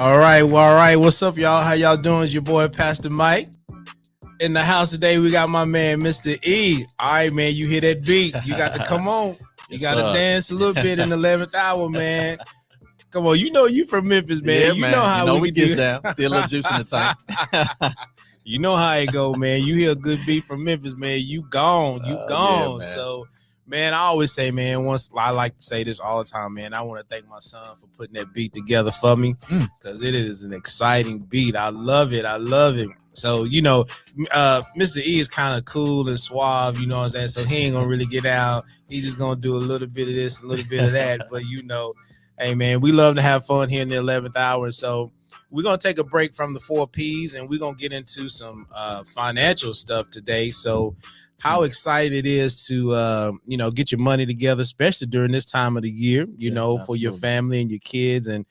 All right, well, all right. What's up, y'all? How y'all doing? It's your boy, Pastor Mike. In the house today, we got my man, Mr. E. All right, man, you hear that beat. You got to come on. You got to dance a little bit in the 11th hour, man. Come on, you know you from Memphis, man. Yeah, you man. know how we do get down. Still a little juice in the tank. You know how it go, man. You hear a good beat from Memphis, man. You gone. You gone. Yeah, so, man, I always say, man, I like to say this all the time, man. I want to thank my son for putting that beat together for me because it is an exciting beat. I love it. I love it. So, Mr. E is kind of cool and suave, you know what I'm saying? So he ain't going to really get out. He's just going to do a little bit of this, a little bit of that. But, hey, man, we love to have fun here in the 11th hour. So we're going to take a break from the 4 Ps and we're going to get into some financial stuff today. So how excited it is to, get your money together, especially during this time of the year, for your family and your kids. And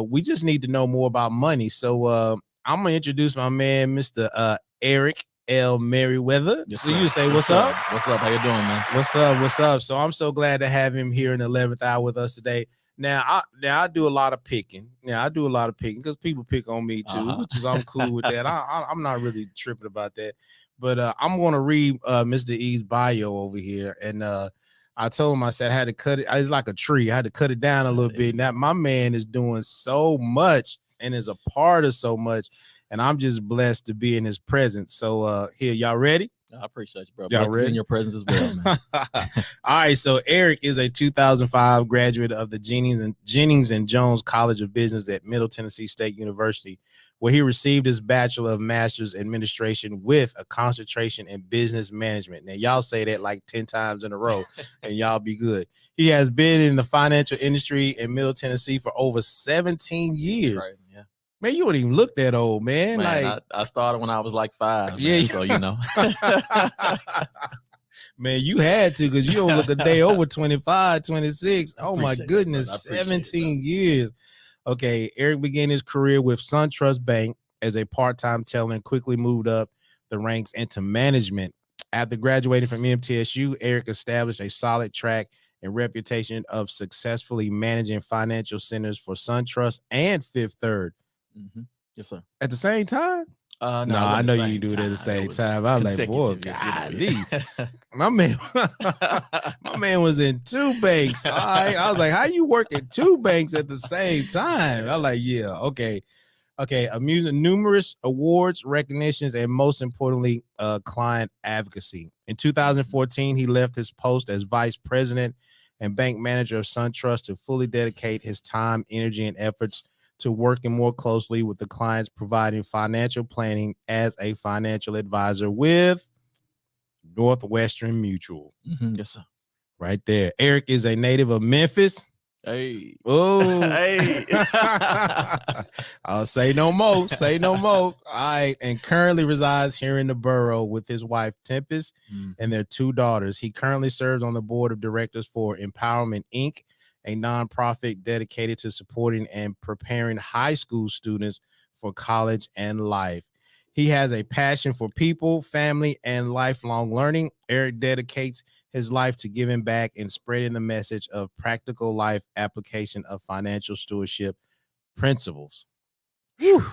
we just need to know more about money. So I'm going to introduce my man, Mr. Eric L. Merriweather. Yes, so you say, what's up? What's up? How you doing, man? What's up? What's up? So I'm so glad to have him here in the 11th hour with us today. Now I do a lot of picking. Because people pick on me too, which is I'm cool with that. I'm not really tripping about that. But I'm going to read Mr. E's bio over here. And I told him, I said I had to cut it. It's like a tree. I had to cut it down a little bit. Now my man is doing so much and is a part of so much. And I'm just blessed to be in his presence. So here, y'all ready? I appreciate you, bro. Y'all ready? To be in your presence as well, man. All right, so Eric is a 2005 graduate of the Jennings and Jones College of Business at Middle Tennessee State University, where he received his Bachelor of Master's Administration with a concentration in business management. Now, y'all say that like 10 times in a row, and y'all be good. He has been in the financial industry in Middle Tennessee for over 17 years. Right, yeah. Man, you wouldn't even look that old, man. Like I started when I was like 5. Yeah, man, so you know. Man, you had to because you don't look a day over 25, 26. Oh, my goodness, 17 years. Okay, Eric began his career with SunTrust Bank as a part-time teller and quickly moved up the ranks into management. After graduating from MTSU, Eric established a solid track and reputation of successfully managing financial centers for SunTrust and Fifth Third. Mm-hmm. Yes, sir. At the same time? No, I know you do it at the same time. I was like, boy, golly. My man was in 2 banks. All right. I was like, how you work at 2 banks at the same time? I was like, yeah, okay. Amusing numerous awards, recognitions, and most importantly, client advocacy. In 2014, he left his post as vice president and bank manager of SunTrust to fully dedicate his time, energy, and efforts to working more closely with the clients, providing financial planning as a financial advisor with Northwestern Mutual. Mm-hmm. Yes, sir. Right there. Eric is a native of Memphis. Hey. Oh. Hey. I'll say no more. Say no more. All right. And currently resides here in the borough with his wife, Tempest, and their 2 daughters. He currently serves on the board of directors for Empowerment, Inc., a nonprofit dedicated to supporting and preparing high school students for college and life. He has a passion for people, family, and lifelong learning. Eric dedicates his life to giving back and spreading the message of practical life application of financial stewardship principles. Whew.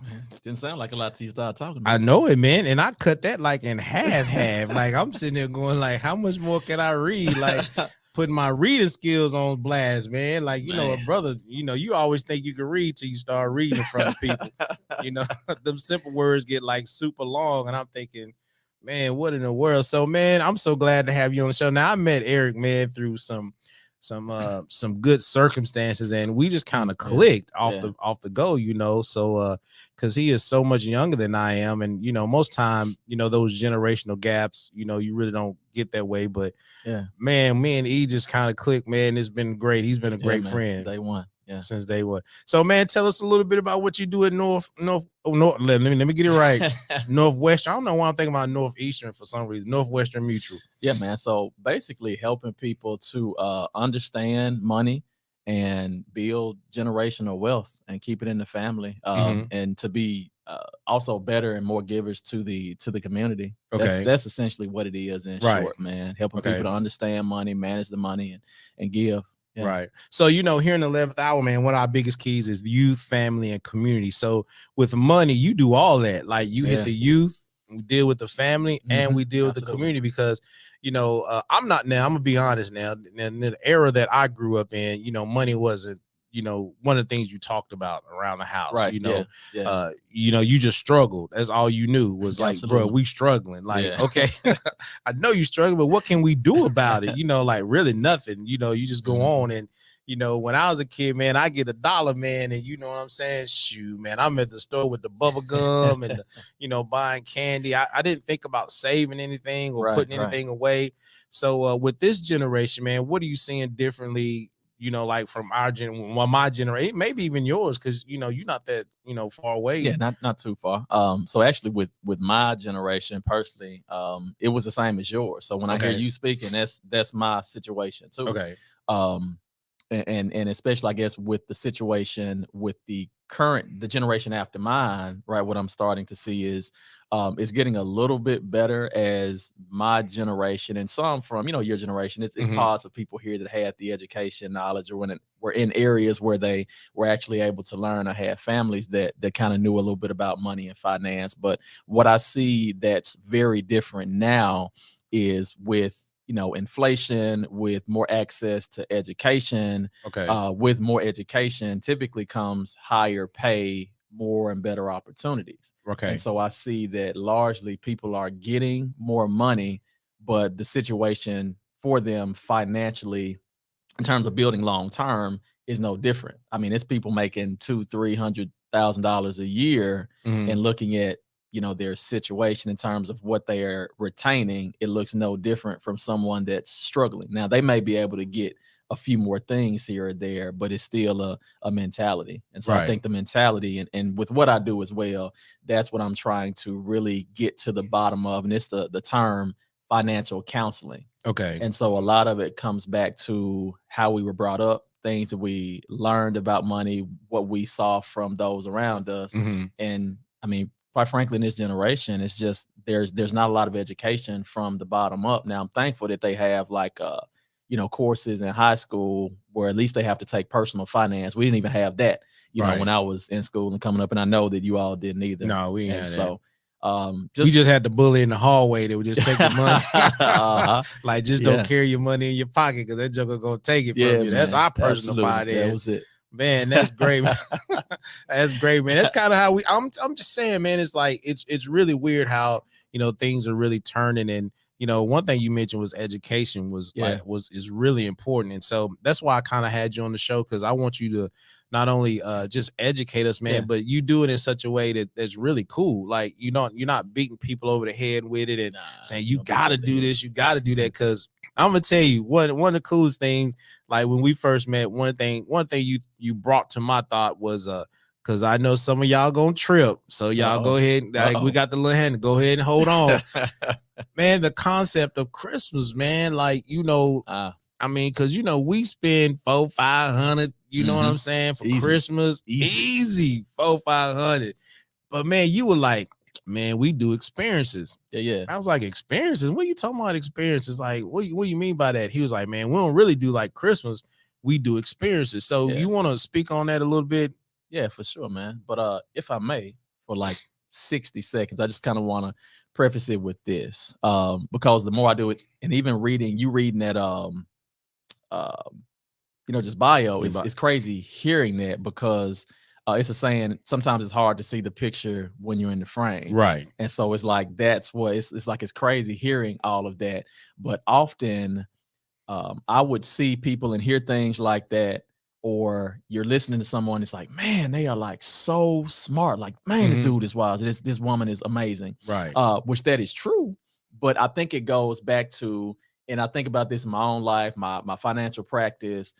Man, didn't sound like a lot till you started talking about I know it, man. And I cut that like in half. Like I'm sitting there going like, how much more can I read? Like putting my reading skills on blast, man. Like, a brother, you always think you can read till you start reading in front of people. Them simple words get like super long. And I'm thinking, man, what in the world? So, man, I'm so glad to have you on the show. Now, I met Eric, man, through some good circumstances, and we just kind of clicked off the go, so because he is so much younger than I am, and most time those generational gaps, you really don't get that way, but man, me and E just kind of clicked, man. It's been great. He's been a great friend day one. Yeah, since day one. So, man, tell us a little bit about what you do at North. Let me get it right. Northwestern. I don't know why I'm thinking about Northeastern for some reason. Northwestern Mutual. Yeah, man. So basically, helping people to understand money and build generational wealth and keep it in the family, and to be also better and more givers to the community. Okay, that's essentially what it is in short, man. Helping people to understand money, manage the money, and give. Right. So, here in the 11th hour, man, one of our biggest keys is youth, family, and community. So with money, you do all that. Like you hit the youth, we deal with the family, and we deal with the community because, I'm I'm gonna be honest now, in the era that I grew up in, money wasn't, one of the things you talked about around the house, right? You just struggled. That's all you knew was like, bro, we struggling. Like, okay, I know you struggling, but what can we do about it? Like really nothing. You just go on and when I was a kid, man, I get $1, man, and you know what I'm saying? Shoot, man, I'm at the store with the bubble gum and buying candy. I didn't think about saving anything or putting anything away. So with this generation, man, what are you seeing differently? Like from my generation, maybe even yours, because you're not that far away. Yeah, not too far. So actually, with my generation personally, it was the same as yours. So when I hear you speaking, that's my situation too. Okay. And especially I guess with the situation with the generation after mine, right? What I'm starting to see is it's getting a little bit better as my generation and some from your generation. It's parts of people here that had the education, knowledge, or were in areas where they were actually able to learn or had families that kind of knew a little bit about money and finance. But what I see that's very different now is with inflation, with more access to education. With more education typically comes higher pay, more and better opportunities. And so I see that largely people are getting more money, but the situation for them financially in terms of building long term is no different. I mean, it's people making $200,000-$300,000 a year and looking at their situation in terms of what they are retaining, it looks no different from someone that's struggling. Now, they may be able to get a few more things here or there, but it's still a mentality. And so I think the mentality and with what I do as well, that's what I'm trying to really get to the bottom of. And it's the term financial counseling. And so a lot of it comes back to how we were brought up, things that we learned about money, what we saw from those around us. And I mean, quite frankly, in this generation, it's just there's not a lot of education from the bottom up. Now, I'm thankful that they have like courses in high school where at least they have to take personal finance. We didn't even have that, when I was in school and coming up, and I know that you all didn't either. No, we ain't had so we just had the bully in the hallway that would just take the money. Like just don't carry your money in your pocket because that joker gonna take it from you. That's our personal finance. That was it. Man, that's great. That's great, man. That's kind of how I'm just saying, man, it's like it's really weird how things are really turning. And one thing you mentioned was education is really important. And so that's why I kind of had you on the show, because I want you to not only just educate us, man, but you do it in such a way that's really cool. Like you're not beating people over the head with it and saying you gotta do this, you gotta do that. Because I'm gonna tell you one of the coolest things, like when we first met, one thing you brought to my thought was because I know some of y'all gonna trip. So y'all go ahead, like we got the little hand, go ahead and hold on. Man, the concept of Christmas, man, like I mean, because we spend $400-500, you know what I'm saying, for Christmas, easy $400-500. But man, you were like, man, we do experiences. Yeah. I was like, experiences? What are you talking about experiences? Like, what do you mean by that? He was like, man, we don't really do like Christmas. We do experiences. So you want to speak on that a little bit? Yeah, for sure, man. But if I may, for like 60 seconds, I just kind of want to preface it with this. Because the more I do it, and even reading that just bio, it's crazy hearing that, because it's a saying, sometimes it's hard to see the picture when you're in the frame. Right. And so it's like, that's what it's like, it's crazy hearing all of that. But often I would see people and hear things like that, or you're listening to someone, it's like, man, they are like so smart. Like, man, this dude is wise. This woman is amazing. Right. Which that is true. But I think it goes back to, and I think about this in my own life, my financial practice,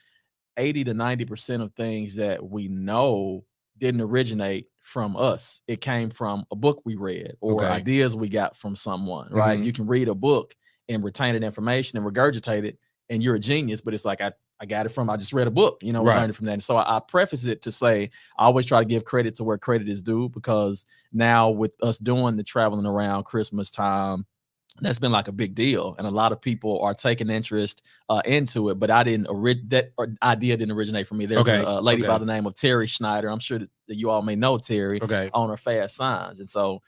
80 to 90% of things that we know didn't originate from us. It came from a book we read or ideas we got from someone, right? You can read a book and retain that information and regurgitate it, and you're a genius, but it's like, I got it from, I just read a book, learned it from that. And so I preface it to say, I always try to give credit to where credit is due, because now with us doing the traveling around Christmas time, that's been like a big deal, and a lot of people are taking interest into it. But that idea didn't originate from me. There's a lady by the name of Terry Schneider. I'm sure that you all may know Terry on her Fast Signs. And so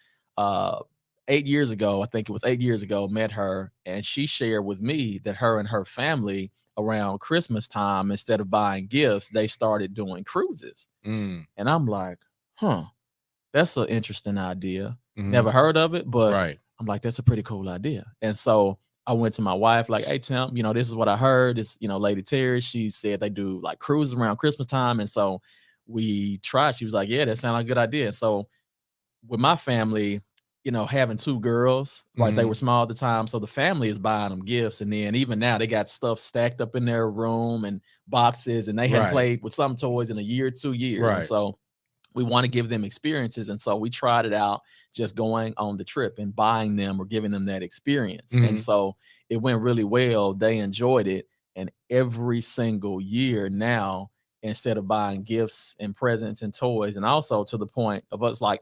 8 years ago, I think it was 8 years ago, met her, and she shared with me that her and her family around Christmas time, instead of buying gifts, they started doing cruises. And I'm like, that's an interesting idea. Never heard of it, but I'm like, that's a pretty cool idea. And so I went to my wife, like, hey, Tim, this is what I heard. It's, Lady Terry, she said they do like cruises around Christmas time. And so we tried. She was like, yeah, that sounds like a good idea. And so with my family, having 2 girls, right, they were small at the time. So the family is buying them gifts. And then even now they got stuff stacked up in their room and boxes, and they hadn't played with some toys in a year, 2 years. And so we want to give them experiences. And so we tried it out, just going on the trip and buying them or giving them that experience. And so it went really well. They enjoyed it. And every single year now, instead of buying gifts and presents and toys, and also to the point of us, like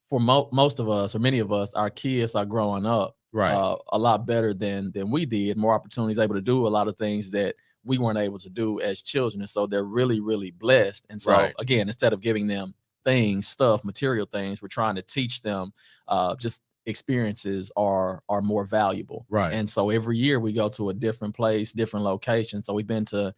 for most of us, or many of us, our kids are growing up a lot better than we did, more opportunities, able to do a lot of things that we weren't able to do as children. And so they're really, really blessed. And so again, instead of giving them material things, we're trying to teach them just experiences are more valuable. And so every year we go to a different place, different location. So we've been to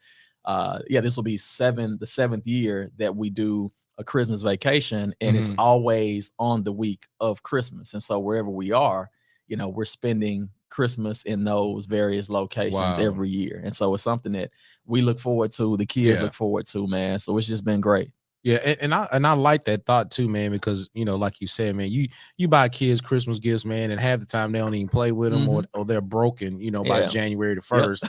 this will be the 7th year that we do a Christmas vacation, and it's always on the week of Christmas. And so wherever we are, we're spending Christmas in those various locations every year. And so it's something that we look forward to, the kids look forward to, man. So it's just been great. Yeah, and I like that thought too, man, because like you said, man, you buy kids Christmas gifts, man, and half the time they don't even play with them, or they're broken, by January the 1st.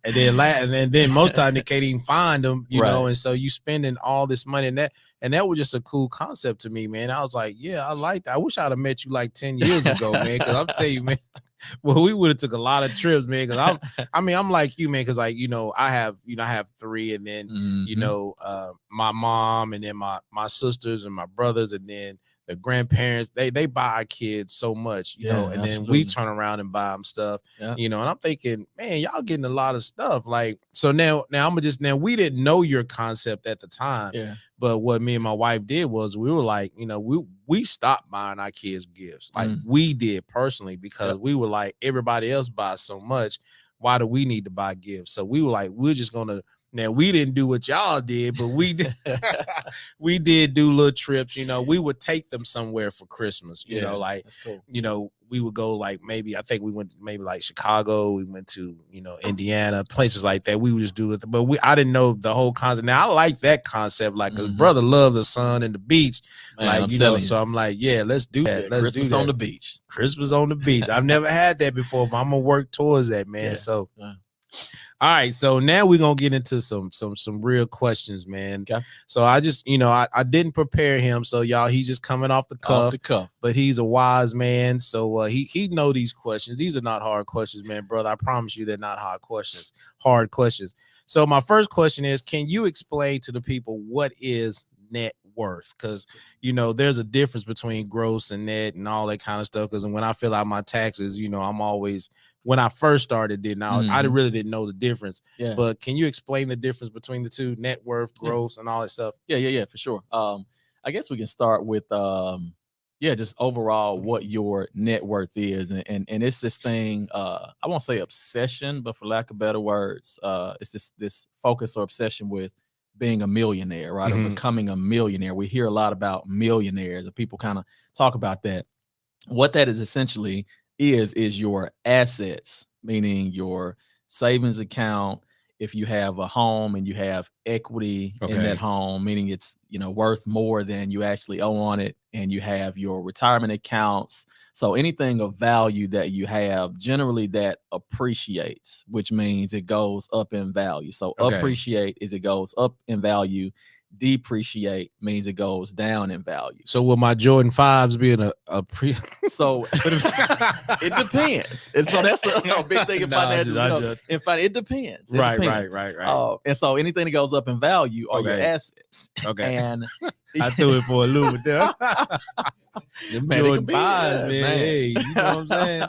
and then most time they can't even find them, know, and so you spending all this money, and that was just a cool concept to me, man. I was like, yeah, I like that. I wish I'd have met you like 10 years ago, man, because I'll tell you, man. Well, we would have took a lot of trips, man. Because I'm like you, man. Because I have 3, and then my mom, and then my sisters and my brothers, and then the grandparents. They buy our kids so much, and then we turn around and buy them stuff, and I'm thinking, man, y'all getting a lot of stuff. Like, so now we didn't know your concept at the time, but what me and my wife did was we were like, we stopped buying our kids gifts, like we did personally, because we were like, everybody else buys so much, why do we need to buy gifts? So we were like, we're just gonna. Now we didn't do what y'all did, but we did. We did do little trips. We would take them somewhere for Christmas. Like that's cool. We would go, like, I think we went maybe like Chicago. We went to Indiana, places like that. We would just do it, but I didn't know the whole concept. Now I like that concept, like, cause brother loved the sun and the beach, man, like So I'm like, yeah, let's do that. Let's Christmas do that. On the beach. Christmas on the beach. I've never had that before, but I'm gonna work towards that, man. So. All right, so now we're gonna get into some real questions, man. Okay. So I just, I didn't prepare him, so y'all, he's just coming off the cuff. But he's a wise man, so he know these questions. These are not hard questions, man, brother. I promise you, they're not hard questions. Hard questions. So my first question is, can you explain to the people what is net worth? Because there's a difference between gross and net and all that kind of stuff. Because when I fill out my taxes, I'm always. When I first started, I really didn't know the difference. Yeah. But can you explain the difference between the two, net worth, gross, and all that stuff? Yeah, for sure. I guess we can start with just overall what your net worth is, and it's this thing. I won't say obsession, but for lack of better words, it's this focus or obsession with being a millionaire, right? Or becoming a millionaire. We hear a lot about millionaires, and people kind of talk about that. What that is essentially is your assets, meaning your savings account. If you have a home and you have equity in that home, meaning it's worth more than you actually owe on it, and you have your retirement accounts. So anything of value that you have, generally that appreciates, which means it goes up in value. So appreciate is it goes up in value. Depreciate means it goes down in value. So will my Jordan 5s being so it depends. And so that's a big thing in financial. It depends. Right. And so anything that goes up in value are your assets. Okay. And I threw it for a loop with them. Man, Jordan 5s, yeah, man. Hey, you know what I'm saying?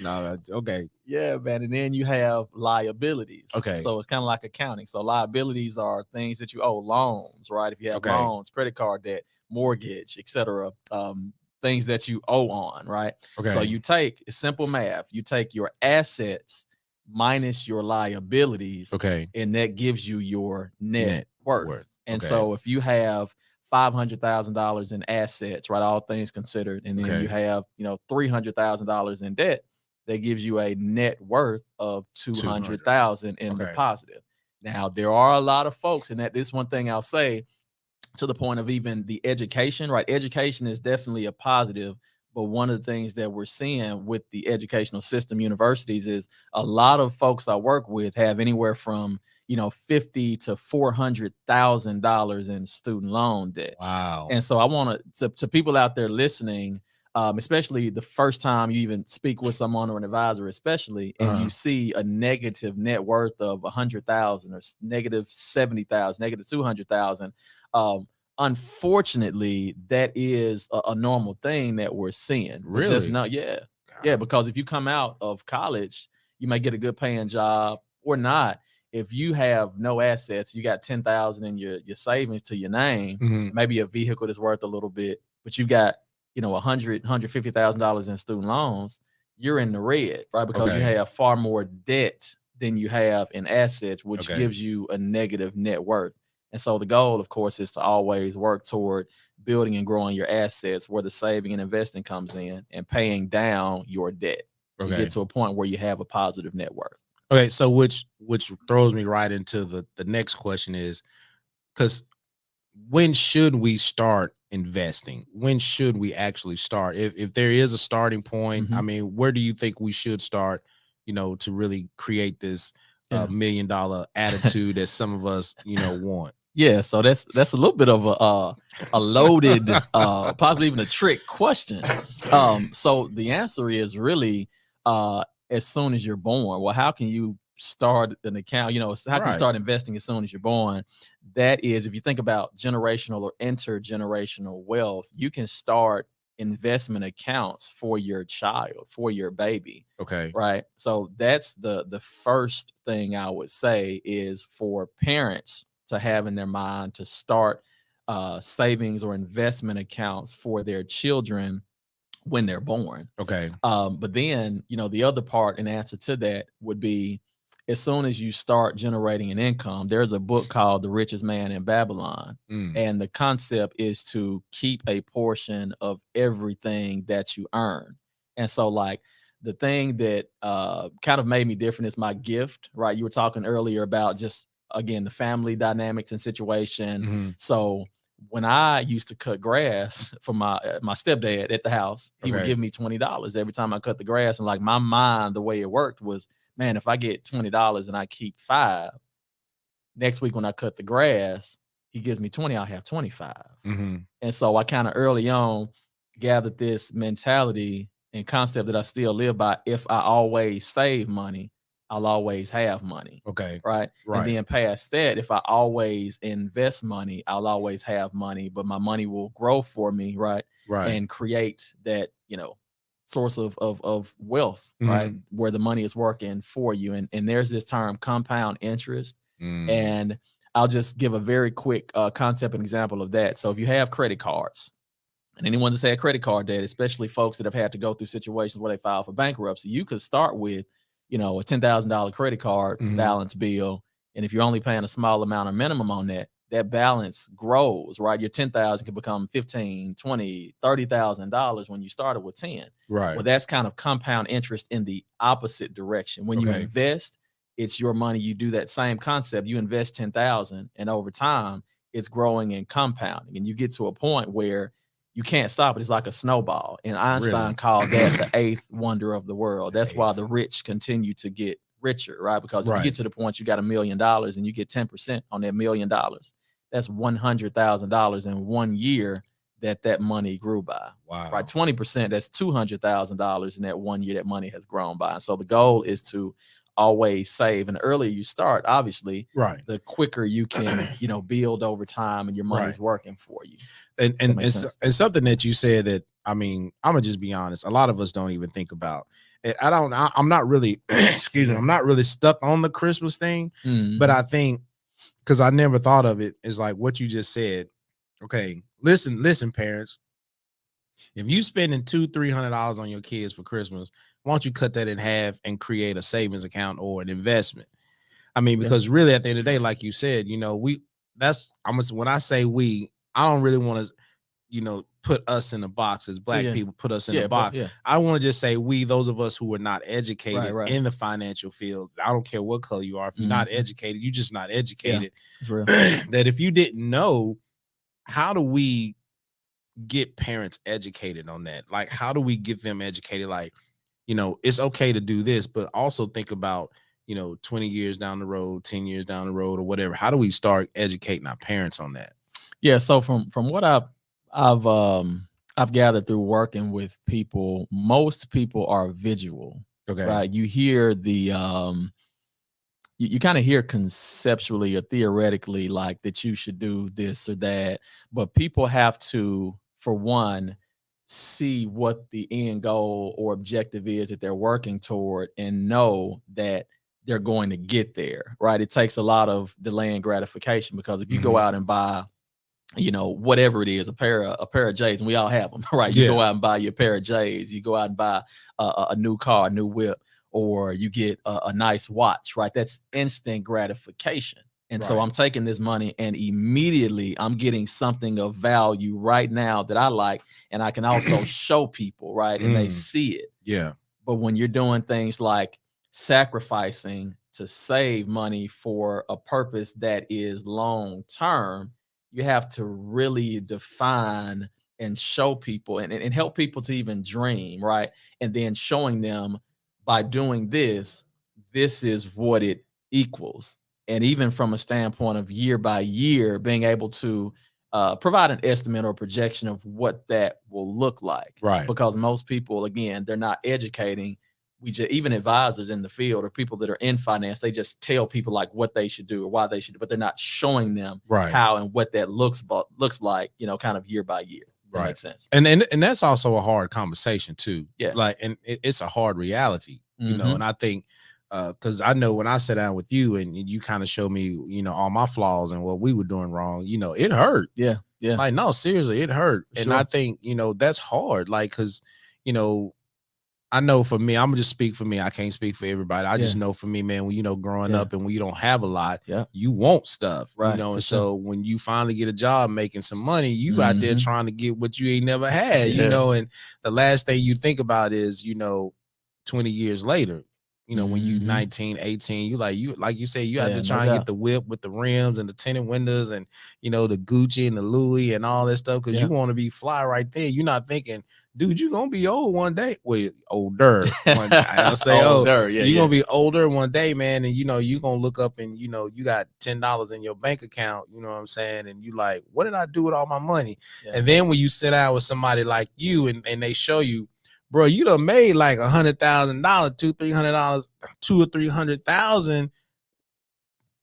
No, okay. Yeah, man. And then you have liabilities. Okay. So it's kind of like accounting. So liabilities are things that you owe, loans, right? If you have loans, credit card debt, mortgage, etc. Things that you owe on, right? Okay. So you take simple math, you take your assets minus your liabilities, Okay. and that gives you your net worth. And Okay. so if you have $500,000 in assets, right, all things considered, and then you have, $300,000 in debt, that gives you a net worth of 200,000 in the positive. Now, there are a lot of folks, and that is one thing I'll say, to the point of even the education, right? Education is definitely a positive, but one of the things that we're seeing with the educational system, universities, is a lot of folks I work with have anywhere from $50,000 to $400,000 in student loan debt. Wow. And so I want to people out there listening, especially the first time you even speak with someone or an advisor, especially, and you see a negative net worth of 100,000 or negative 70,000, negative 200,000. Unfortunately, that is a normal thing that we're seeing. Really? Just not, yeah. Because if you come out of college, you may get a good paying job or not. If you have no assets, you got 10,000 in your savings to your name, maybe a vehicle that's worth a little bit, but you got $150,000 in student loans, you're in the red, right? Because you have far more debt than you have in assets, which gives you a negative net worth. And so the goal, of course, is to always work toward building and growing your assets, where the saving and investing comes in, and paying down your debt to get to a point where you have a positive net worth. Okay, so which throws me right into the next question is, because when should we start investing? When should we actually start? If there is a starting point, I mean, where do you think we should start, to really create this $1 million attitude that some of us, want? Yeah, so that's a little bit of a loaded, possibly even a trick question. So the answer is really as soon as you're born. Well, how can you start an account? How can you start investing as soon as you're born? That is, if you think about generational or intergenerational wealth, you can start investment accounts for your child, for your baby. Okay. Right. So that's the first thing I would say, is for parents to have in their mind to start savings or investment accounts for their children when they're born. Okay. But then, the other part in answer to that would be, as soon as you start generating an income, there's a book called The Richest Man in Babylon. And the concept is to keep a portion of everything that you earn. And so, like, the thing that kind of made me different is my gift, right? You were talking earlier about just, again, the family dynamics and situation. So when I used to cut grass for my stepdad at the house, he would give me $20 every time I cut the grass. And like, my mind, the way it worked was, man, if I get $20 and I keep $5, next week when I cut the grass, he gives me 20, I'll have 25. And so I kind of early on gathered this mentality and concept that I still live by. If I always save money, I'll always have money. Okay. Right. And then past that, if I always invest money, I'll always have money, but my money will grow for me. Right. And create that, source of wealth, right? Where the money is working for you. And there's this term, compound interest. And I'll just give a very quick concept and example of that. So if you have credit cards, and anyone that's had credit card debt, especially folks that have had to go through situations where they file for bankruptcy, you could start with, a $10,000 credit card balance bill. And if you're only paying a small amount of minimum on that, that balance grows, right? Your 10,000 can become 15, 20, $30,000 when you started with 10. Right. Well, that's kind of compound interest in the opposite direction. When you invest, it's your money. You do that same concept. You invest 10,000, and over time, it's growing and compounding. And you get to a point where you can't stop it. It's like a snowball. And Einstein called that the eighth wonder of the world. That's why the rich continue to get richer, right? Because if you get to the point you got $1 million and you get 10% on that $1 million, that's $100,000 in 1 year that money grew by. Wow. Right? 20%, that's $200,000 in that 1 year that money has grown by. And so the goal is to always save. And the earlier you start, obviously, Right. the quicker you can, build over time, and your money's working for you. And something that you said that, I mean, I'm gonna just be honest, a lot of us don't even think about. I'm not really excuse me, I'm not really stuck on the Christmas thing, but I think, because I never thought of it, is like what you just said. Okay, listen, parents. If you spending $200-300 on your kids for Christmas, why don't you cut that in half and create a savings account or an investment? I mean, because really at the end of the day, like you said, when I say we, I don't really want to, put us in a box as black people, put us in a box. I want to just say we, those of us who are not educated in the financial field. I don't care what color you are. If you're not educated, you're just not educated. That if you didn't know, how do we get parents educated on that? Like, how do we get them educated? Like, it's okay to do this, but also think about, 20 years down the road, 10 years down the road, or whatever. How do we start educating our parents on that? Yeah. So from what I've gathered through working with people, most people are visual. Okay. Right. You hear the you kind of hear conceptually or theoretically like that you should do this or that, but people have to, for one, see what the end goal or objective is that they're working toward and know that they're going to get there, right? It takes a lot of delaying gratification, because if you go out and buy, whatever it is, a pair of J's, and we all have them, right? You go out and buy your pair of J's, you go out and buy a new car, a new whip, or you get a nice watch, right? That's instant gratification. And so I'm taking this money and immediately I'm getting something of value right now that I like, and I can also show people, right? And they see it. Yeah. But when you're doing things like sacrificing to save money for a purpose that is long term, you have to really define and show people and help people to even dream, right? And then showing them, by doing this, this is what it equals. And even from a standpoint of year by year, being able to provide an estimate or projection of what that will look like. Right. Because most people, again, they're not educating. Even advisors in the field or people that are in finance, they just tell people like what they should do or why they should do, but they're not showing them how and what that looks like, kind of year by year. That makes sense. And that's also a hard conversation too. Yeah. Like, and it's a hard reality, and I think, because I know when I sat down with you and you kind of showed me, all my flaws and what we were doing wrong, it hurt. Yeah. Yeah. Like, no, seriously, it hurt. Sure. And I think, that's hard. Like, because, I know for me, I'm gonna just speak for me. I can't speak for everybody. I just know for me, man, when growing up and when you don't have a lot, you want stuff, right? And so when you finally get a job making some money, you out there trying to get what you ain't never had, and the last thing you think about is, 20 years later, when you 19, 18, like you say, you have to try and get the whip with the rims and the tinted windows and, the Gucci and the Louis and all that stuff. Cause you want to be fly right there. You're not thinking, dude, you're going to be old one day. Well, older. I'll say older. You're going to be older one day, man. And, you're going to look up and, you got $10 in your bank account. You know what I'm saying? And you like, what did I do with all my money? Yeah. And then when you sit down with somebody like you and they show you, bro, you done made like $100,000, $200,000, $200,000 or $300,000.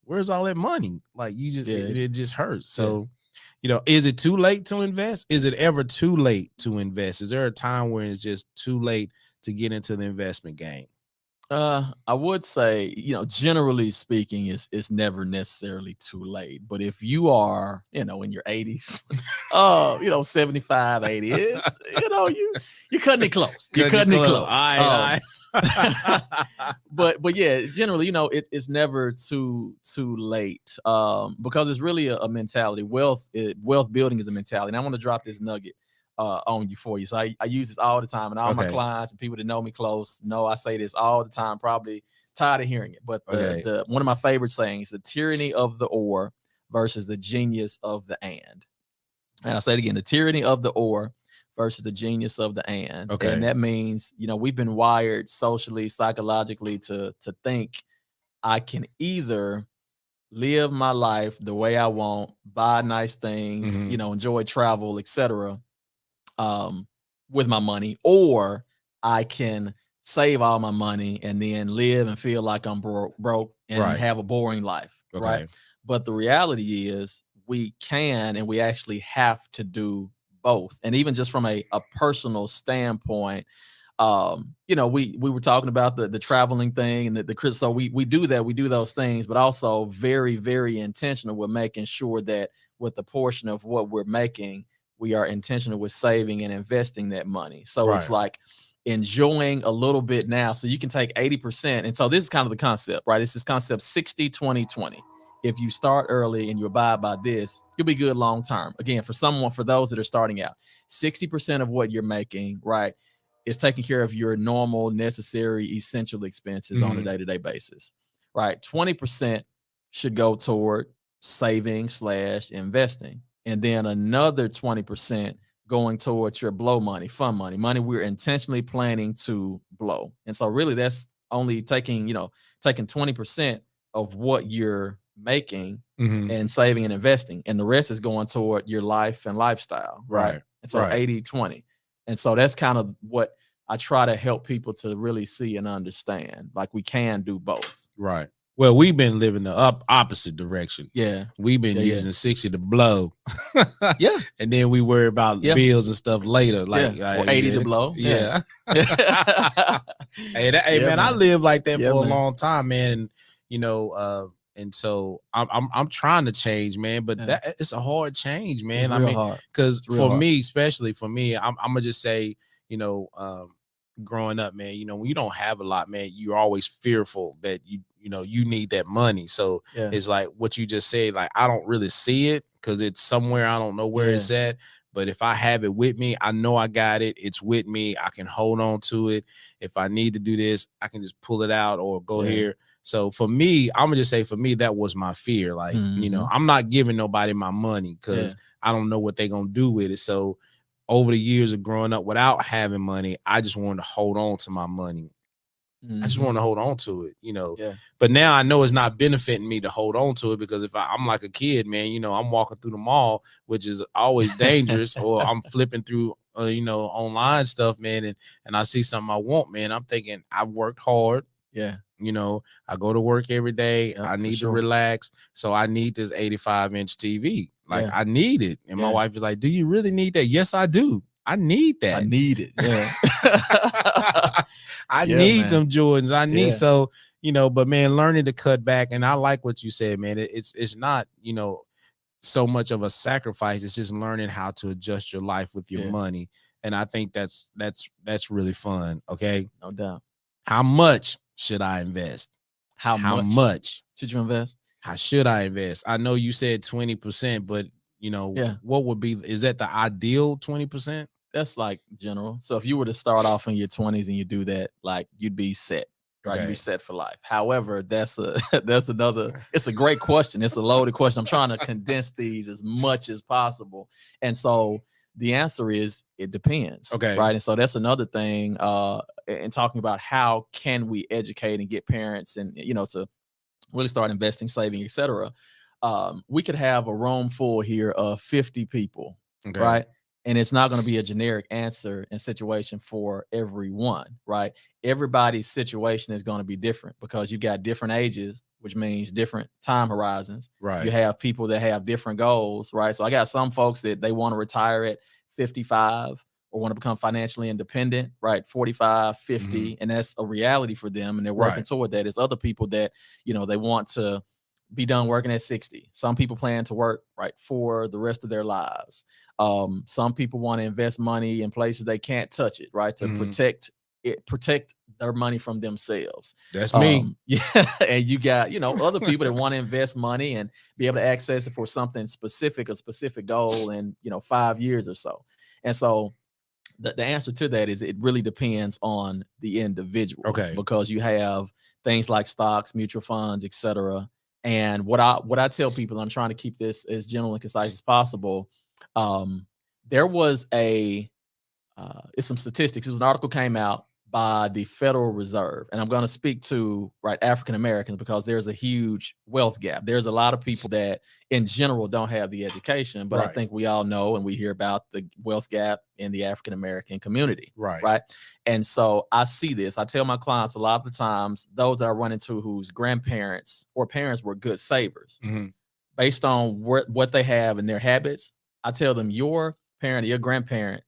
Where's all that money? Like, you just, it just hurts. So, is it too late to invest? Is it ever too late to invest? Is there a time where it's just too late to get into the investment game? I would say, generally speaking, it's never necessarily too late. But if you are, in your 80s, 75, 80, you're cutting it close. You're cutting it close. All right. But yeah, generally, it's never too late. Because it's really a mentality. Wealth building is a mentality. And I want to drop this nugget on you for you. So I use this all the time, and all my clients and people that know me close know I say this all the time, probably tired of hearing it. But the one of my favorite sayings, the tyranny of the or versus the genius of the and. And I say it again, the tyranny of the or versus the genius of the and. And that means, we've been wired socially, psychologically to think I can either live my life the way I want, buy nice things, enjoy travel, etc., with my money, or I can save all my money and then live and feel like I'm broke and have a boring life, right? But the reality is we can and we actually have to do both. And even just from a personal standpoint, we were talking about the traveling thing and the so we do that, we do those things, but also very, very intentional with making sure that with the portion of what we're making, we are intentional with saving and investing that money. So it's like enjoying a little bit now. So you can take 80%. And so this is kind of the concept, right? It's this concept 60-20-20. If you start early and you abide by this, you'll be good long term. Again, for those that are starting out, 60% of what you're making, right, is taking care of your normal, necessary, essential expenses on a day-to-day basis, right? 20% should go toward saving / investing. And then another 20% going towards your blow money, fun money we're intentionally planning to blow. And so really that's only taking 20% of what you're making and saving and investing. And the rest is going toward your life and lifestyle, right? And so 80-20. And so that's kind of what I try to help people to really see and understand. Like we can do both. Right. Well, we've been living the opposite direction. Yeah. We've been using 60 to blow. Yeah. And then we worry about bills and stuff later. Like or 80 to blow. Yeah. Man, I lived like that for a long time, man. And and so I'm trying to change, man, but that it's a hard change, man. It's hard. Because for me, especially for me, I'm gonna just say, growing up, man, when you don't have a lot, man, you're always fearful that you need that money. So it's like what you just said, like I don't really see it because it's somewhere, I don't know where it's at. But if I have it with me, I know I got it. It's with me. I can hold on to it. If I need to do this, I can just pull it out or go here. So for me, I'm gonna just say for me, that was my fear. Like, I'm not giving nobody my money because I don't know what they're gonna do with it. So over the years of growing up without having money, I just wanted to hold on to my money. I just want to hold on to it, But now I know it's not benefiting me to hold on to it because if I'm like a kid, man, I'm walking through the mall, which is always dangerous, or I'm flipping through, online stuff, man, and I see something I want, man. I'm thinking I've worked hard. Yeah. I go to work every day. I need to relax. So I need this 85-inch TV. Like I need it. And my wife is like, do you really need that? Yes, I do. I need that. I need it. Yeah. I need them Jordans. I need so, but man, learning to cut back. And I like what you said, man. It's not, so much of a sacrifice. It's just learning how to adjust your life with your money. And I think that's really fun. Okay. No doubt. How much should I invest? How much should you invest? How should I invest? I know you said 20%, but what would be, is that the ideal 20%? That's like general. So if you were to start off in your 20s and you do that, like you'd be set, right? You'd be set for life. However, that's another, it's a great question. It's a loaded question. I'm trying to condense these as much as possible. And so the answer is it depends. Okay. Right. And so that's another thing in talking about how can we educate and get parents and, to really start investing, saving, etc. We could have a room full here of 50 people. Okay. Right. And it's not going to be a generic answer and situation for everyone. Right. Everybody's situation is going to be different because you got different ages, which means different time horizons. Right. You have people that have different goals, right? So I got some folks that they want to retire at 55 or want to become financially independent, right? 45, 50, and that's a reality for them, and they're working toward that. It's other people that, they want to be done working at 60. Some people plan to work, right, for the rest of their lives. Some people want to invest money in places they can't touch it, right, to protect their money from themselves. That's me. And you got, other people that want to invest money and be able to access it for something specific, a specific goal in, 5 years or so. And so the answer to that is it really depends on the individual. Okay. Because you have things like stocks, mutual funds, etc. And what I tell people, I'm trying to keep this as general and concise as possible. There was it's some statistics. It was an article came out by the Federal Reserve. And I'm going to speak to African Americans because there's a huge wealth gap. There's a lot of people that in general don't have the education, but I think we all know and we hear about the wealth gap in the African American community. Right. And so I see this. I tell my clients a lot of the times, those that I run into whose grandparents or parents were good savers, based on what they have and their habits, I tell them your parent or your grandparent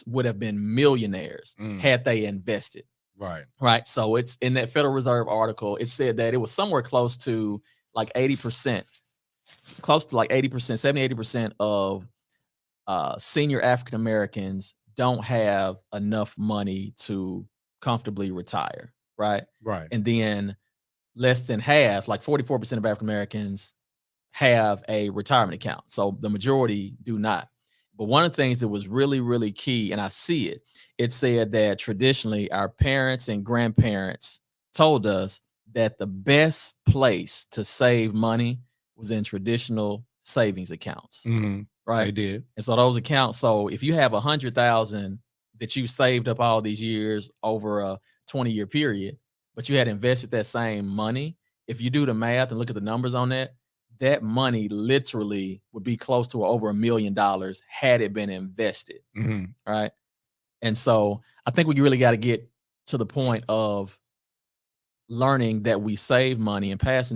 would have been millionaires had they invested. Right. So it's in that Federal Reserve article. It said that it was somewhere close to like 80%, 70, 80% of senior African Americans don't have enough money to comfortably retire. Right. And then less than half, like 44% of African Americans have a retirement account. So the majority do not. But one of the things that was really, really key, and I see it, it said that traditionally our parents and grandparents told us that the best place to save money was in traditional savings accounts. Right. They did. And so those accounts, so if you have 100,000 that you saved up all these years over a 20-year period, but you had invested that same money, if you do the math and look at the numbers on that, that money literally would be close to over $1 million had it been invested. Right. And so I think we really got to get to the point of learning that we save money and past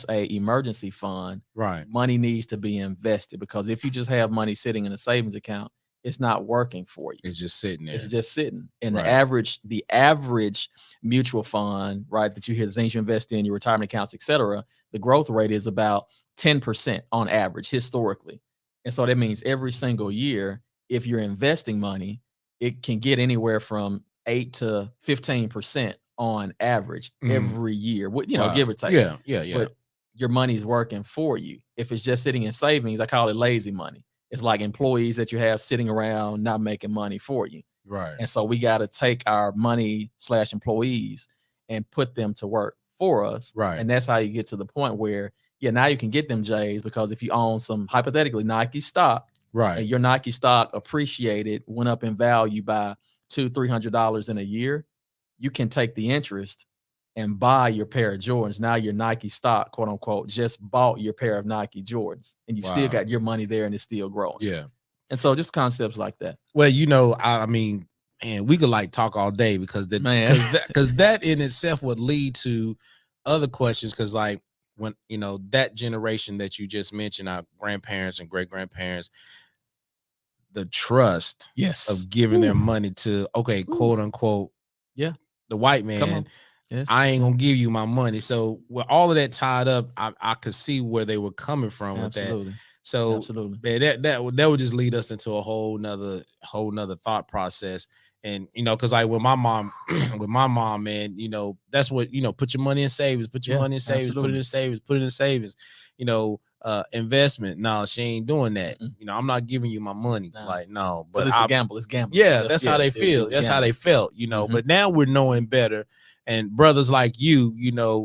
a emergency fund. Money needs to be invested, because if you just have money sitting in a savings account, it's not working for you. It's just sitting there. It's just sitting. And the average mutual fund, right, that you hear, the things you invest in, your retirement accounts, etc., the growth rate is about 10% on average historically. And so that means every single year, if you're investing money, it can get anywhere from 8 to 15% on average every year, give or take. Yeah. But your money's working for you. If it's just sitting in savings, I call it lazy money. It's like employees that you have sitting around not making money for you. And so we got to take our money / employees and put them to work for us. And that's how you get to the point where, now you can get them J's, because if you own some, hypothetically, Nike stock, and your Nike stock appreciated, went up in value by $200-$300 in a year, you can take the interest and buy your pair of Jordans. Now your Nike stock, quote unquote, just bought your pair of Nike Jordans, and you still got your money there and it's still growing. And so just concepts like that. Well, I mean, man, we could like talk all day, because that in itself would lead to other questions. Cause like when, that generation that you just mentioned, our grandparents and great grandparents, the trust of giving their money to, quote unquote, the white man. I ain't gonna give you my money. So with all of that tied up, I could see where they were coming from with that. So man, that would just lead us into a whole nother thought process. And because like with my mom, man, that's what put your money in savings, put your money in savings, put it in savings, put it in savings. Investment. No, she ain't doing that. I'm not giving you my money. Like, no, but it's a gamble. It's gambling. Yeah, that's how they feel. That's how they felt. But now we're knowing better. And brothers like you,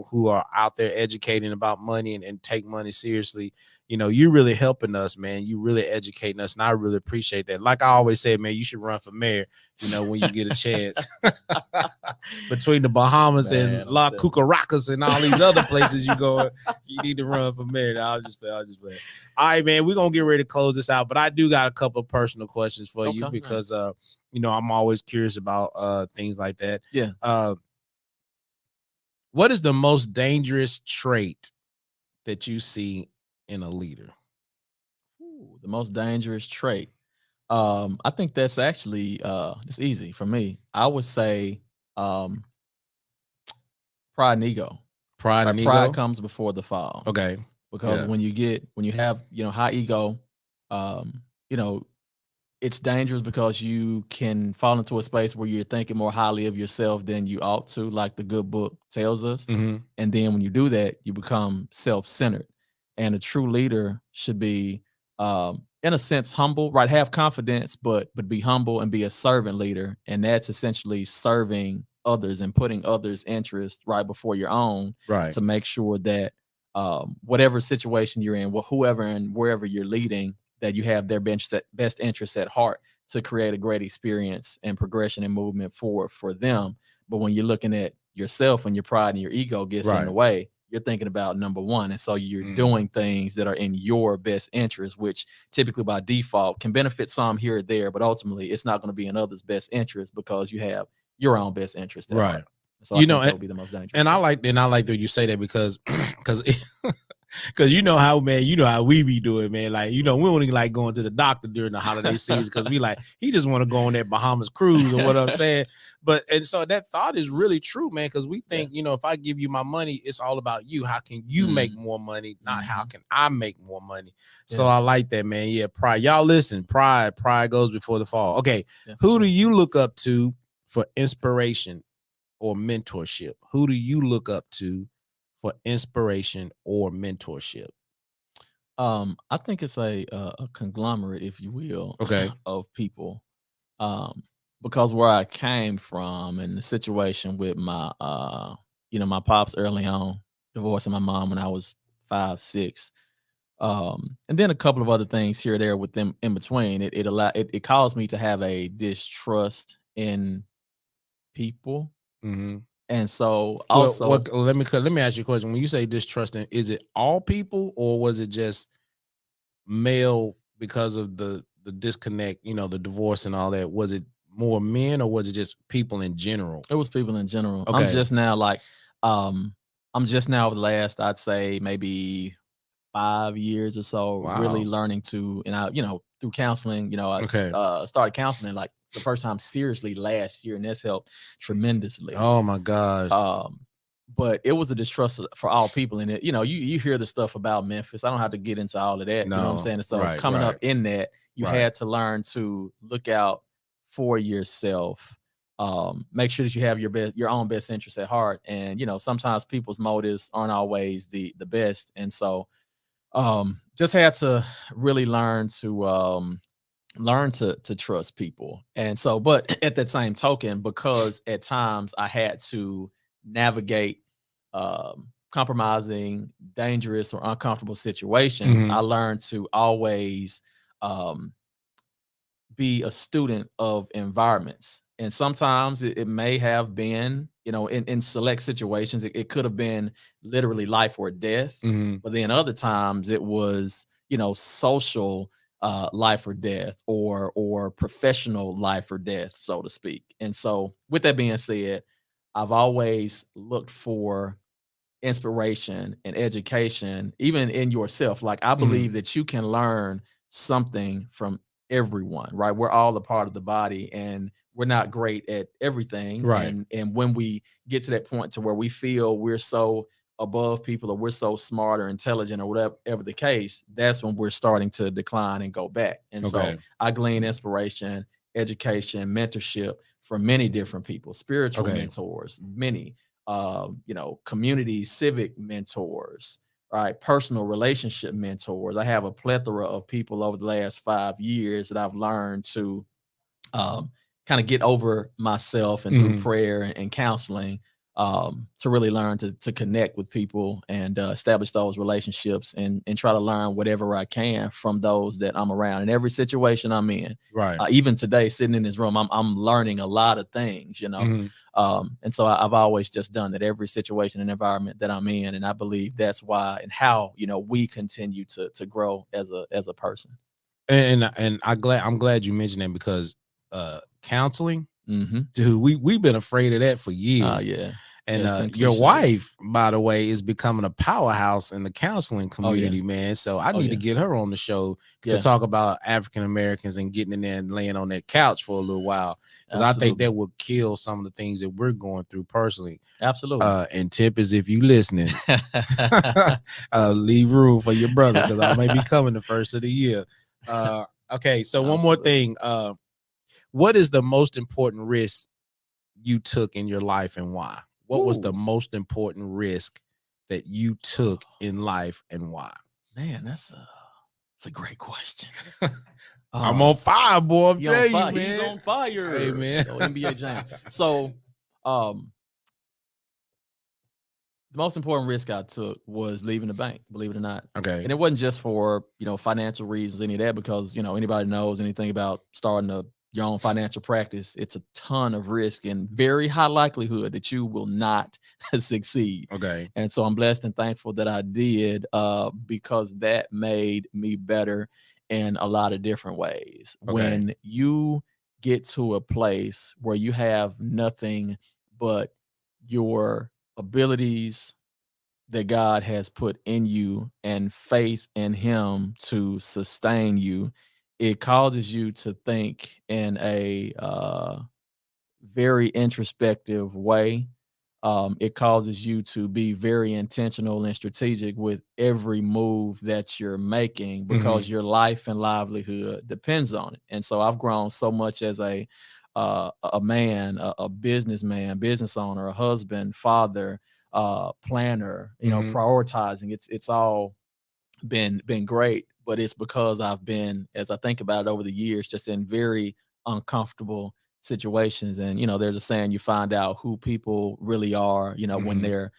who are out there educating about money and take money seriously, you're really helping us, man. You really educating us, and I really appreciate that. Like I always say, man, you should run for mayor, when you get a chance. Between the Bahamas and La Cucaracas and all these other places you go, you need to run for mayor. I'll just play. All right, man, we're gonna get ready to close this out, but I do got a couple of personal questions for you, because I'm always curious about things like that. What is the most dangerous trait that you see in a leader? Ooh, the most dangerous trait. I think that's actually it's easy for me. I would say pride and ego. Pride comes before the fall. Okay. Because when you have high ego, it's dangerous, because you can fall into a space where you're thinking more highly of yourself than you ought to, like the good book tells us. And then when you do that, you become self-centered. And a true leader should be, in a sense, humble, right? Have confidence, but be humble and be a servant leader. And that's essentially serving others and putting others' interests right before your own, to make sure that whatever situation you're in, whoever and wherever you're leading, that you have their best interests at heart to create a great experience and progression and movement for them. But when you're looking at yourself and your pride and your ego gets in the way, you're thinking about number one. And so you're doing things that are in your best interest, which typically by default can benefit some here or there, but ultimately it's not going to be in others' best interest because you have your own best interest at heart. So I think that would be the most dangerous. And I like that you say that because because you know how we be doing, man. Like, we don't even like going to the doctor during the holiday season because we like, he just want to go on that Bahamas cruise or what I'm saying. And so that thought is really true, man, because we think, if I give you my money, it's all about you. How can you make more money? Not how can I make more money? So I like that, man. Yeah, pride. Y'all listen, pride goes before the fall. Okay, who do you look up to for inspiration or mentorship? Who do you look up to for inspiration or mentorship? I think it's a conglomerate, if you will, of people. Because where I came from and the situation with my my pops early on, divorcing my mom when I was 5, 6. And then a couple of other things here or there with them in between. It caused me to have a distrust in people. And so also, let me ask you a question. When you say distrusting, is it all people or was it just male because of the disconnect, the divorce and all that? Was it more men or was it just people in general? It was people in general. Okay. I'm just now over the last, I'd say maybe 5 years or so, really learning to, and I, through counseling, I started counseling like the first time seriously last year, and that's helped tremendously. Oh my gosh. But it was a distrust for all people in it. You hear the stuff about Memphis. I don't have to get into all of that. You know what I'm saying? So coming up in that, you had to learn to look out for yourself. Make sure that you have your own best interests at heart. And, sometimes people's motives aren't always the best. And so just had to really learn to trust people. And so, but at that same token, because at times I had to navigate compromising, dangerous or uncomfortable situations, I learned to always be a student of environments. And sometimes it may have been, in select situations, it could have been literally life or death. But then other times it was, social life or death or professional life or death, so to speak. And so with that being said, I've always looked for inspiration and education, even in yourself. Like I believe that you can learn something from everyone, right? We're all a part of the body and we're not great at everything. Right. And when we get to that point to where we feel we're so above people or we're so smart or intelligent or whatever the case, that's when we're starting to decline and go back. And so I glean inspiration, education, mentorship from many different people, spiritual mentors, many, community, civic mentors, right? Personal relationship mentors. I have a plethora of people over the last 5 years that I've learned to kind of get over myself and through prayer and counseling to really learn to connect with people and establish those relationships and try to learn whatever I can from those that I'm around in every situation I'm in. Right. Even today, sitting in this room, I'm learning a lot of things, and so I've always just done that every situation and environment that I'm in. And I believe that's why and how, we continue to grow as a person. And I'm glad you mentioned that because counseling, dude, we've been afraid of that for years. And your wife, by the way, is becoming a powerhouse in the counseling community, man. So I need to get her on the show to talk about African Americans and getting in there and laying on that couch for a little while. Because I think that would kill some of the things that we're going through personally. Absolutely. And tip is, if you listening, leave room for your brother because I may be coming the first of the year. Okay, so one more thing. What is the most important risk you took in your life and why? What was the most important risk that you took in life and why? Man, that's a great question. I'm on fire, boy. I'm telling you, man. He's on fire. Hey, man. NBA Jam. So, the The most important risk I took was leaving the bank, believe it or not. Okay. And it wasn't just for, financial reasons, any of that, because, anybody knows anything about starting your own financial practice, it's a ton of risk and very high likelihood that you will not succeed. Okay. And so I'm blessed and thankful that I did, because that made me better in a lot of different ways. Okay. When you get to a place where you have nothing but your abilities that God has put in you and faith in Him to sustain you, it causes you to think in a very introspective way. It causes you to be very intentional and strategic with every move that you're making, because your life and livelihood depends on it. And so I've grown so much as a man, a businessman, business owner, a husband, father, planner, prioritizing. It's all been great, but it's because I've been, as I think about it over the years, just in very uncomfortable situations. And there's a saying, you find out who people really are, when they're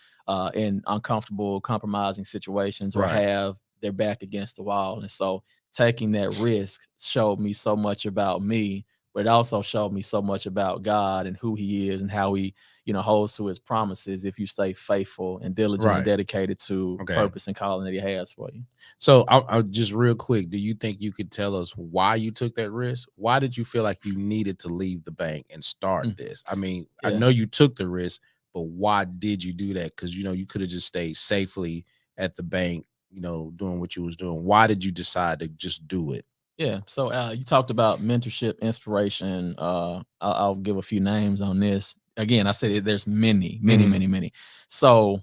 in uncomfortable, compromising situations, or Right. have their back against the wall. And so taking that risk showed me so much about me, but it also showed me so much about God and who He is and how He holds to His promises if you stay faithful and diligent and Right. dedicated to Okay. purpose and calling that He has for you. So I'll just real quick, do you think you could tell us why you took that risk? Why did you feel like you needed to leave the bank and start this? I mean, I Yeah. know you took the risk, but why did you do that? Because you could have just stayed safely at the bank, doing what you was doing. Why did you decide to just do it? Yeah. So you talked about mentorship, inspiration. I'll give a few names on this. Again, I said there's many, many, many, many. So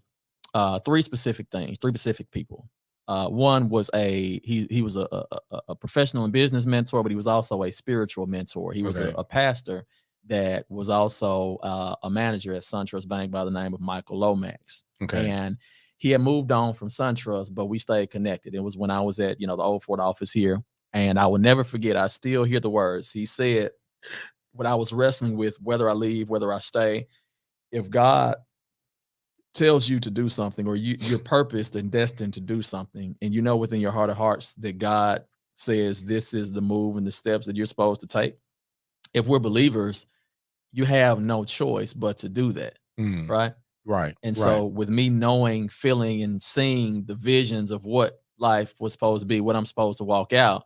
three specific things, three specific people. One was he was a professional and business mentor, but he was also a spiritual mentor. He was Okay. a pastor that was also a manager at SunTrust Bank by the name of Michael Lomax. Okay. And he had moved on from SunTrust, but we stayed connected. It was when I was at the Old Fort office here, and I will never forget. I still hear the words he said when I was wrestling with whether I leave, whether I stay. If God tells you to do something, or you're purposed and destined to do something, and within your heart of hearts that God says this is the move and the steps that you're supposed to take, if we're believers, you have no choice but to do that. Right. Right. And so with me knowing, feeling, and seeing the visions of what life was supposed to be, what I'm supposed to walk out,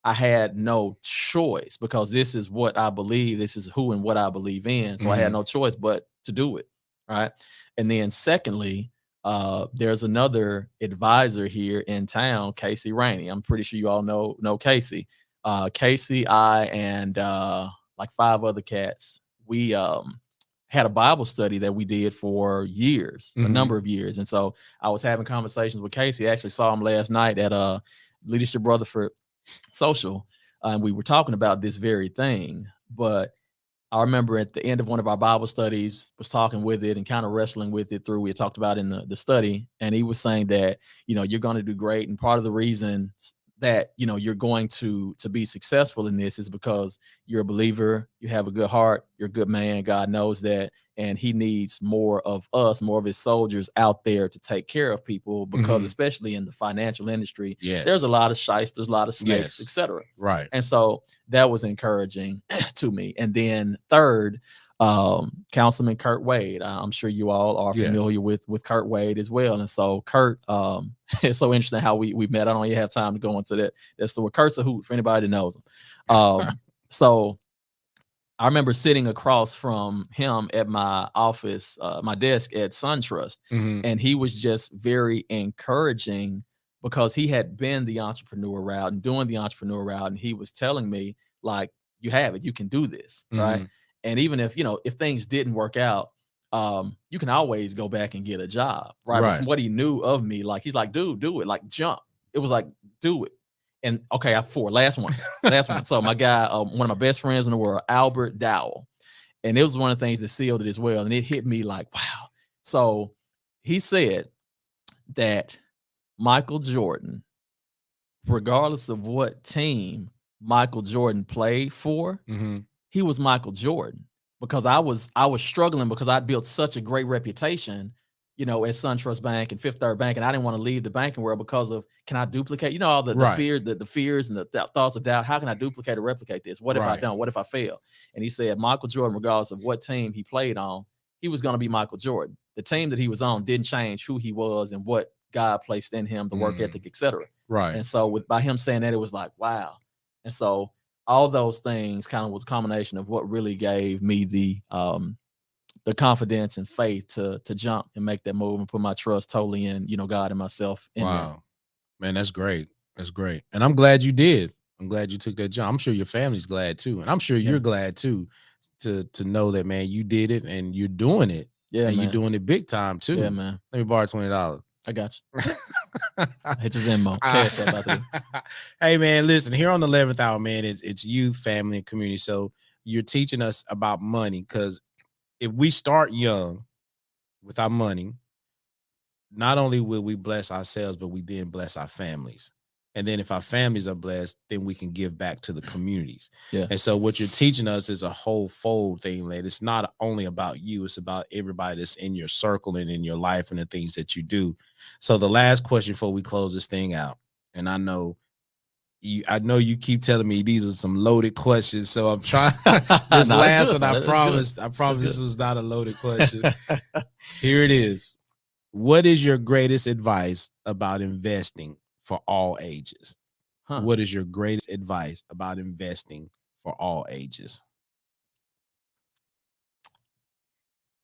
I had no choice, because this is what I believe. This is who and what I believe in. So I had no choice but to do it. Right. And then secondly, there's another advisor here in town, Casey Rainey. I'm pretty sure you all know Casey. Casey, I, and like 5 other cats. We had a Bible study that we did for years, a number of years. And so I was having conversations with Casey. I actually saw him last night at Leadership Rutherford Social, and we were talking about this very thing. But I remember at the end of one of our Bible studies was talking with it and kind of wrestling with it through. We had talked about in the study, and he was saying that you're going to do great, and part of the reason that you're going to be successful in this is because you're a believer, you have a good heart, you're a good man. God knows that, and He needs more of us, more of His soldiers out there to take care of people, because especially in the financial industry, there's a lot of shysters, a lot of snakes, etc. Right. And so that was encouraging to me. And then third, Councilman Kurt Wade. I'm sure you all are familiar with Kurt Wade as well. And so Kurt, it's so interesting how we met. I don't even have time to go into that story. Kurt's a hoot for anybody that knows him. So I remember sitting across from him at my office, my desk at SunTrust, and he was just very encouraging, because he had been the entrepreneur route and doing the entrepreneur route, and he was telling me, like, you have it, you can do this, right? And even if if things didn't work out, you can always go back and get a job, right? But from what he knew of me, like, he's like, dude, do it, like, jump. It was like, do it. And okay, I have 4. Last one. So my guy, one of my best friends in the world, Albert Dowell, and it was one of the things that sealed it as well. And it hit me like, wow. So he said that Michael Jordan, regardless of what team Michael Jordan played for, he was Michael Jordan, because I was struggling, because I'd built such a great reputation. you know, at SunTrust Bank and Fifth Third Bank, and I didn't want to leave the banking world because of, can I duplicate? You know, all the Right. fear, the fears and the thoughts of doubt. How can I duplicate or replicate this? What if I Right. don't? What if I fail? And he said Michael Jordan, regardless of what team he played on, he was going to be Michael Jordan. The team that he was on didn't change who he was and what God placed in him, the work ethic, etc. Right. And so by him saying that, it was like, wow. And so all those things kind of was a combination of what really gave me the confidence and faith to jump and make that move and put my trust totally in, you know, God and myself in there. Wow. Man, that's great. That's great. And I'm glad you did. I'm glad you took that jump. I'm sure your family's glad too. And I'm sure you're glad too to know that, man, you did it and you're doing it. Yeah, and man. you're doing it big time too. Yeah, man. Let me borrow $20. I got you. Hit your Venmo. Cash up out there. Hey, man, listen, here on the 11th hour, man, it's youth, family, and community. So you're teaching us about money, because if we start young with our money, not only will we bless ourselves, but we then bless our families. And then if our families are blessed, then we can give back to the communities. Yeah. And so what you're teaching us is a whole fold thing, lad. It's not only about you, it's about everybody that's in your circle and in your life and the things that you do. So the last question before we close this thing out, and I know you keep telling me these are some loaded questions, so I'm trying. This last one, I promise this was not a loaded question. Here it is. What is your greatest advice about investing for all ages? What is your greatest advice about investing for all ages?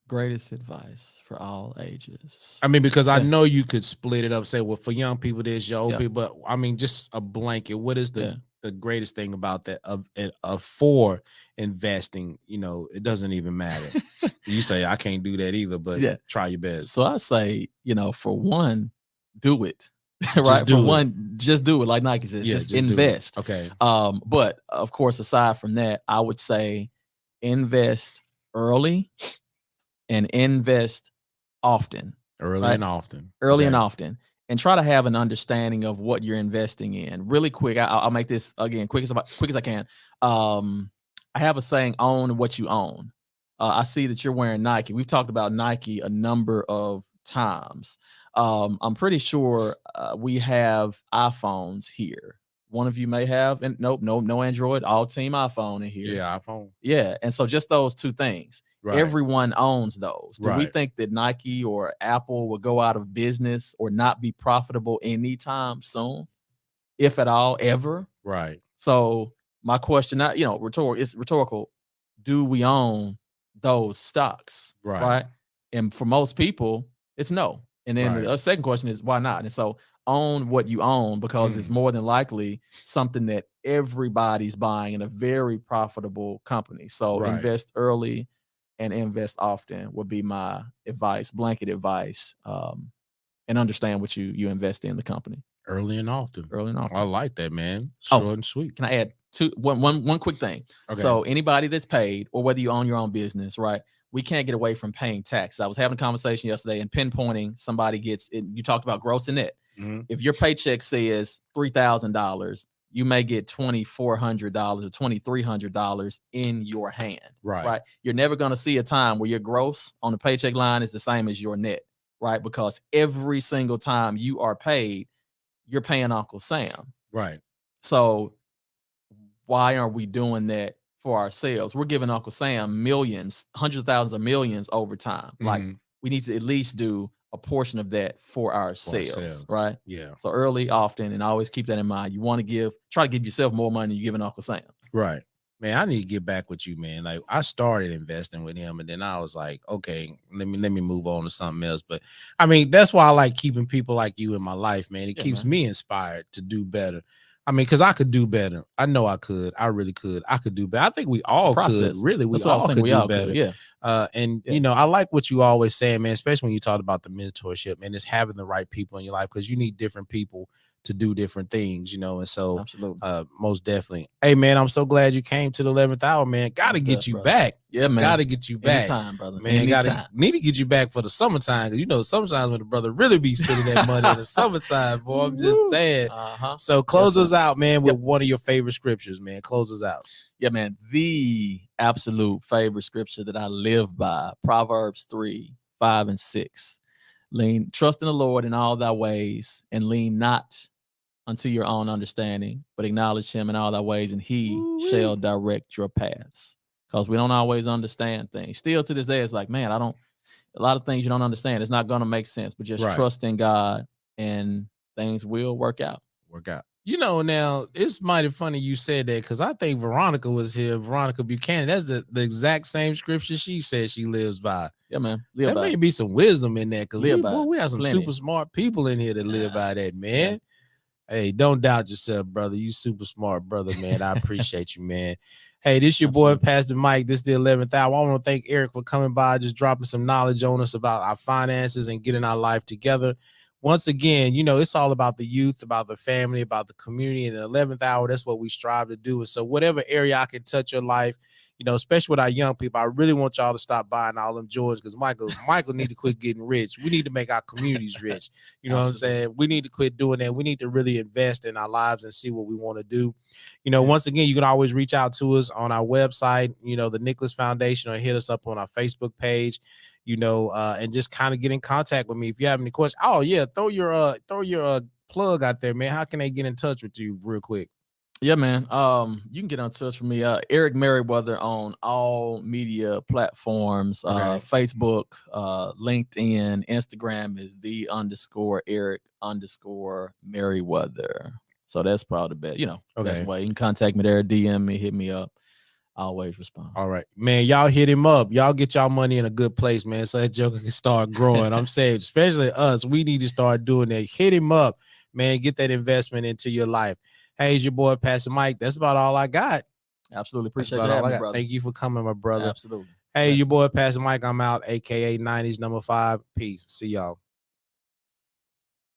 Greatest advice for all ages. I mean, because I know you could split it up, say, well, for young people, this, your old people, but I mean, just a blanket. What is the greatest thing about that of for investing? You know, it doesn't even matter. You say I can't do that either, but try your best. So I say, you know, for one, do it. Right. For one, just do it. Like Nike says, just invest. Okay. But of course, aside from that, I would say invest early and invest often. Early and often. And often. And try to have an understanding of what you're investing in. Really quick, I'll make this again quick as I can. I have a saying: own what you own. I see that you're wearing Nike. We've talked about Nike a number of times. I'm pretty sure we have iPhones here. One of you may have, and no Android, all team iPhone in here. Yeah, iPhone. Yeah, and so just those two things. Right. Everyone owns those. Do we think that Nike or Apple will go out of business or not be profitable anytime soon, if at all, ever? Right. So my question, not it's rhetorical. Do we own those stocks? Right. And for most people, it's no. And then the second question is why not? And so own what you own, because it's more than likely something that everybody's buying in a very profitable company. So invest early and invest often would be my advice, blanket advice, and understand what you invest in the company. Early and often. I like that, man. Short and sweet. Can I add one quick thing? Okay. So anybody that's paid, or whether you own your own business, right? We can't get away from paying tax. I was having a conversation yesterday and pinpointing somebody gets it. You talked about gross and net. Mm-hmm. If your paycheck says $3,000, you may get $2,400 or $2,300 in your hand. Right. You're never going to see a time where your gross on the paycheck line is the same as your net, right? Because every single time you are paid, you're paying Uncle Sam. Right. So why aren't we doing that for ourselves? We're giving Uncle Sam millions, hundreds of thousands of millions over time. Mm-hmm. Like, we need to at least do a portion of that for ourselves, right? Yeah. So early, often, and always keep that in mind. You want to try to give yourself more money than you're giving Uncle Sam. Right. Man, I need to get back with you, man. Like, I started investing with him, and then I was like, okay, let me move on to something else. But I mean, that's why I like keeping people like you in my life, man. It keeps me inspired to do better. I mean, because I could do better. I know I could. I really could. I could do better. I think we all could. Really, we all could do better. Yeah. You know, I like what you always say, man, especially when you talk about the mentorship, man, it's having the right people in your life, because you need different people to do different things, you know. And so most definitely. Hey, man, I'm so glad you came to the 11th hour, man. Gotta get you back. Yeah, man. Gotta get you back. Anytime, brother. Man, need to get you back for the summertime. You know, sometimes when the brother really be spending that money in the summertime, boy, I'm just saying. So close us out, man, with one of your favorite scriptures, man. Close us out. Yeah, man. The absolute favorite scripture that I live by, Proverbs 3:5 and 6. Trust in the Lord in all thy ways, and lean not unto your own understanding, but acknowledge him in all thy ways, and he shall direct your paths. Because we don't always understand things. Still to this day, it's like, man, a lot of things you don't understand. It's not going to make sense, but just trust in God and things will work out. You know, now it's mighty funny you said that, because I think Veronica was here. Veronica Buchanan. That's the exact same scripture she said she lives by. Yeah, man. There may be some wisdom in that, because we have some Plenty. super smart people in here that live by that, man. Yeah. Hey, don't doubt yourself, brother. You super smart, brother, man. I appreciate you, man. Hey, this your boy, Pastor Mike. This is the 11th hour. I want to thank Eric for coming by, just dropping some knowledge on us about our finances and getting our life together. Once again, you know, it's all about the youth, about the family, about the community. In the 11th hour, that's what we strive to do. And so whatever area I can touch your life, you know, especially with our young people, I really want y'all to stop buying all them Jordans, because Michael need to quit getting rich. We need to make our communities rich. You know what I'm saying? We need to quit doing that. We need to really invest in our lives and see what we want to do. You know, once again, you can always reach out to us on our website, you know, the Nicholas Foundation, or hit us up on our Facebook page, you know, and just kind of get in contact with me if you have any questions. Oh yeah, throw your plug out there, man. How can they get in touch with you real quick? Yeah, man. You can get in touch with me, Eric Merriweather, on all media platforms, Facebook, LinkedIn, Instagram is _Eric_Merriweather. So that's probably the best, best way. You can contact me there, DM me, hit me up. I always respond. All right, man. Y'all hit him up. Y'all get y'all money in a good place, man, so that joker can start growing. I'm saying, especially us, we need to start doing that. Hit him up, man. Get that investment into your life. Hey, it's your boy, Pastor Mike. That's about all I got. Absolutely. Appreciate you having me, brother. Thank you for coming, my brother. Absolutely. Hey, your boy, Pastor Mike. I'm out, a.k.a. 90s #5. Peace. See y'all.